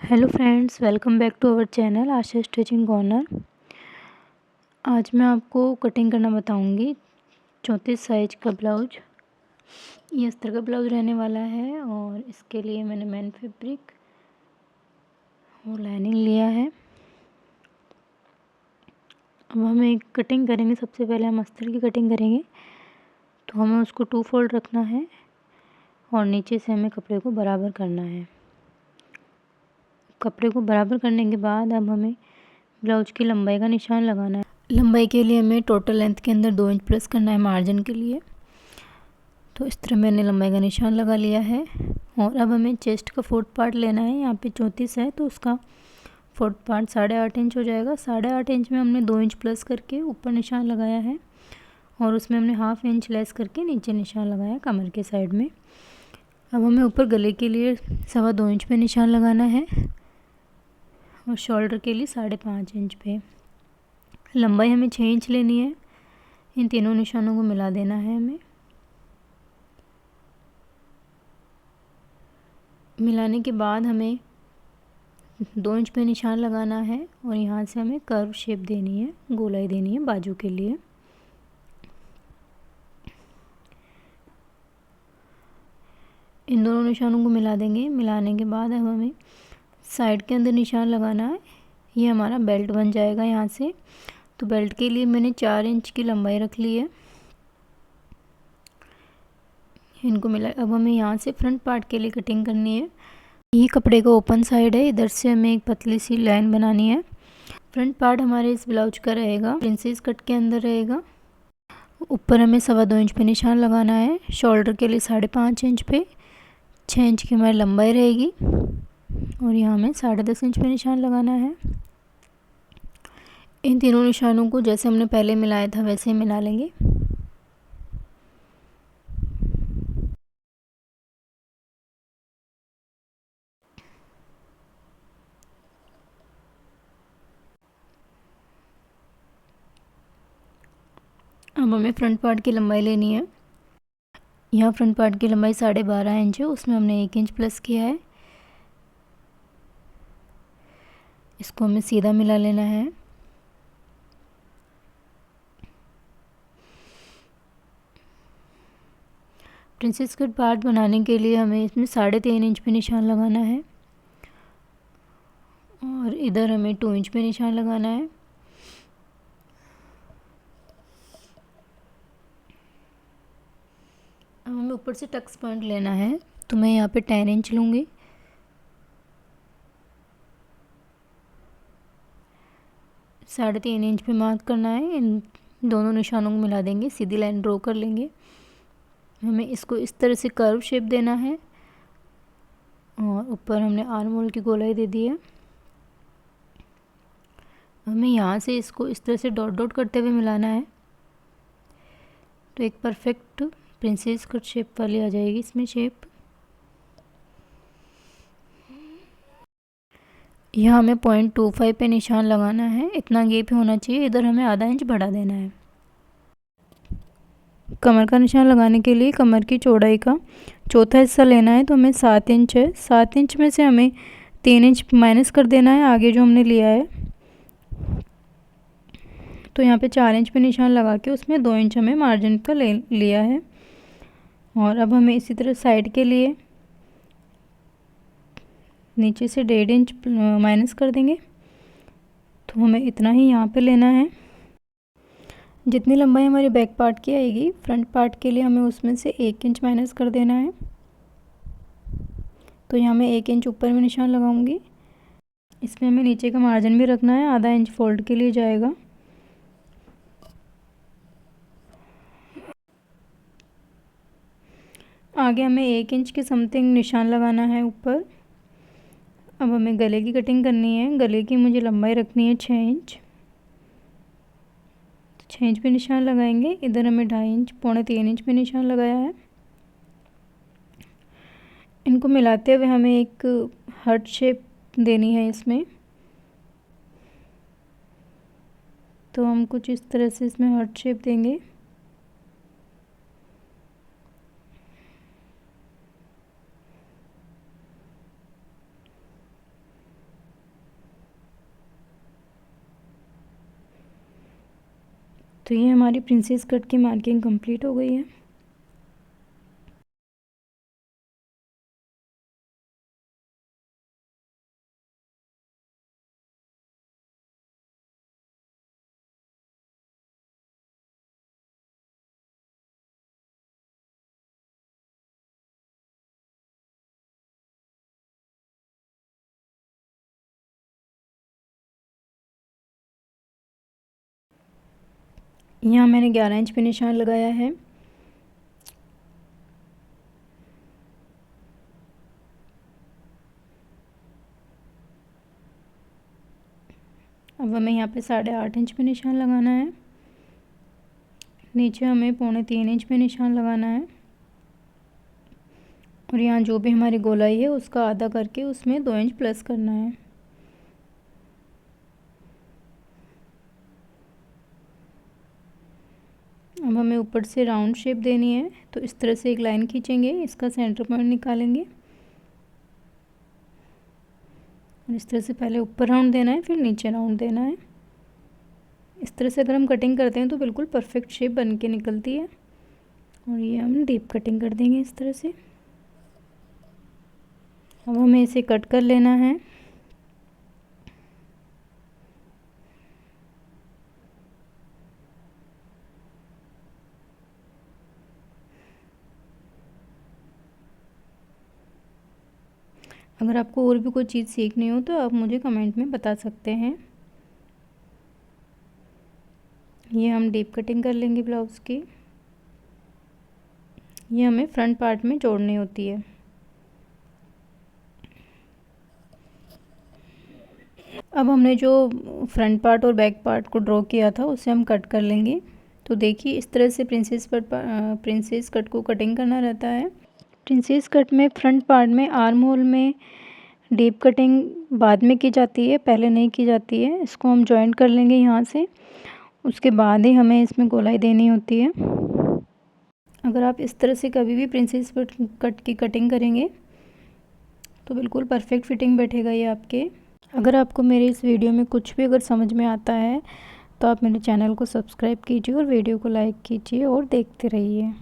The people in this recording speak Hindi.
Hello friends, welcome back to our channel Asha stitching corner. आज मैं आपको कटिंग करना बताऊंगी 34 साइज का ब्लाउज। ये इस तरह का ब्लाउज रहने वाला है और इसके लिए मैंने मेन फैब्रिक और लाइनिंग लिया है। अब हम एक कटिंग करेंगे। सबसे पहले हम अस्तर की कटिंग करेंगे, तो हमें उसको 2 फोल्ड रखना है और नीचे से हमें कपड़े को बराबर करना है। कपड़े को बराबर करने के बाद अब हमें ब्लाउज की लंबाई का निशान लगाना है। लंबाई के लिए हमें टोटल लेंथ के अंदर 2 इंच प्लस करना है मार्जिन के लिए। तो इस तरह मैंने लंबाई का निशान लगा लिया है। और अब हमें चेस्ट का 4th पार्ट लेना है। यहाँ पे 34 है तो उसका 4th पार्ट 8.5 इंच हो जाएगा। 8.5 इंच में हमने 2 इंच प्लस करके ऊपर निशान लगाया है और उसमें हमने 1/2 इंच लेस करके नीचे निशान लगाया कमर के साइड में। अब हमें ऊपर गले के लिए 2.25 इंच पे निशान लगाना है और शोल्डर के लिए 5.5 इंच पे। लंबाई हमें 6 इंच लेनी है। इन तीनों निशानों को मिला देना है हमें। मिलाने के बाद हमें 2 इंच पे निशान लगाना है और यहाँ से हमें कर्व शेप देनी है, गोलाई देनी है बाजू के लिए। इन दोनों निशानों को मिला देंगे। मिलाने के बाद अब हमें साइड के अंदर निशान लगाना है। ये हमारा बेल्ट बन जाएगा यहाँ से। तो बेल्ट के लिए मैंने 4 इंच की लंबाई रख ली है। इनको मिला। अब हमें यहाँ से फ्रंट पार्ट के लिए कटिंग करनी है। ये कपड़े का ओपन साइड है, इधर से हमें एक पतली सी लाइन बनानी है। फ्रंट पार्ट हमारे इस ब्लाउज का रहेगा, प्रिंसेस कट के अंदर रहेगा। ऊपर हमें 2.25 इंच पे निशान लगाना है। शोल्डर के लिए 5.5 इंच पे 6 इंच की हमारी लंबाई रहेगी और यहाँ हमें 10.5 इंच पे निशान लगाना है। इन तीनों निशानों को जैसे हमने पहले मिलाया था वैसे ही मिला लेंगे। अब हमें फ्रंट पार्ट की लंबाई लेनी है। यहाँ फ्रंट पार्ट की लंबाई 12.5 इंच है, उसमें हमने 1 इंच प्लस किया है। इसको हमें सीधा मिला लेना है। प्रिंसेस कट पार्ट बनाने के लिए हमें इसमें 3.5 इंच पे निशान लगाना है और इधर हमें 2 इंच पे निशान लगाना है। अब हमें ऊपर से टक्स पॉइंट लेना है, तो मैं यहाँ पे 10 इंच लूँगी। साढ़े 3 इंच पे मार्क करना है। इन दोनों निशानों को मिला देंगे, सीधी लाइन ड्रॉ कर लेंगे। हमें इसको इस तरह से कर्व शेप देना है और ऊपर हमने आर्म होल की गोलाई दे दी है। हमें यहाँ से इसको इस तरह से डॉट डॉट करते हुए मिलाना है, तो एक परफेक्ट प्रिंसेस कट शेप वाली आ जाएगी इसमें शेप। यहाँ हमें 0.25 पे निशान लगाना है। इतना गैप होना चाहिए। इधर हमें आधा इंच बढ़ा देना है। कमर का निशान लगाने के लिए कमर की चौड़ाई का चौथा हिस्सा लेना है, तो हमें 7 इंच है। 7 इंच में से हमें 3 इंच माइनस कर देना है आगे जो हमने लिया है। तो यहाँ पे 4 इंच पे निशान लगा के उसमें 2 इंच हमें मार्जिन का ले लिया है। और अब हमें इसी तरह साइड के लिए नीचे से 1.5 इंच माइनस कर देंगे, तो हमें इतना ही यहाँ पे लेना है। जितनी लंबाई हमारी बैक पार्ट की आएगी, फ्रंट पार्ट के लिए हमें उसमें से 1 इंच माइनस कर देना है। तो यहाँ मैं 1 इंच ऊपर में निशान लगाऊंगी। इसमें हमें नीचे का मार्जिन भी रखना है, आधा इंच फोल्ड के लिए जाएगा। आगे हमें 1 इंच के समथिंग निशान लगाना है ऊपर। अब हमें गले की कटिंग करनी है। गले की मुझे लंबाई रखनी है 6 इंच। 6 इंच पे निशान लगाएंगे। इधर हमें 2.5 इंच 3.25 इंच पे निशान लगाया है। इनको मिलाते हुए हमें एक हार्ट शेप देनी है इसमें। तो हम कुछ इस तरह से इसमें हार्ट शेप देंगे। तो ये हमारी प्रिंसेस कट की मार्किंग कंप्लीट हो गई है। यहाँ मैंने 11 इंच पे निशान लगाया है। अब हमें यहाँ पे 8.5 इंच पे निशान लगाना है। नीचे हमें 2.25 इंच पे निशान लगाना है और यहाँ जो भी हमारी गोलाई है उसका आधा करके उसमें 2 इंच प्लस करना है। अब हमें ऊपर से राउंड शेप देनी है, तो इस तरह से एक लाइन खींचेंगे, इसका सेंटर पॉइंट निकालेंगे और इस तरह से पहले ऊपर राउंड देना है, फिर नीचे राउंड देना है। इस तरह से अगर हम कटिंग करते हैं तो बिल्कुल परफेक्ट शेप बन के निकलती है। और ये हम डीप कटिंग कर देंगे इस तरह से। अब हमें इसे कट कर लेना है। अगर आपको और भी कोई चीज़ सीखनी हो तो आप मुझे कमेंट में बता सकते हैं। ये हम डीप कटिंग कर लेंगे ब्लाउज़ की। ये हमें फ्रंट पार्ट में जोड़नी होती है। अब हमने जो फ्रंट पार्ट और बैक पार्ट को ड्रॉ किया था उसे हम कट कर लेंगे। तो देखिए इस तरह से प्रिंसेस कट को कटिंग करना रहता है। प्रिंसेस कट में फ्रंट पार्ट में आर्म होल में डीप कटिंग बाद में की जाती है, पहले नहीं की जाती है। इसको हम जॉइंट कर लेंगे यहाँ से, उसके बाद ही हमें इसमें गोलाई देनी होती है। अगर आप इस तरह से कभी भी प्रिंसेस कट की कटिंग करेंगे तो बिल्कुल परफेक्ट फिटिंग बैठेगा ये आपके। अगर आपको मेरे इस वीडियो में कुछ भी अगर समझ में आता है तो आप मेरे चैनल को सब्सक्राइब कीजिए और वीडियो को लाइक कीजिए और देखते रहिए।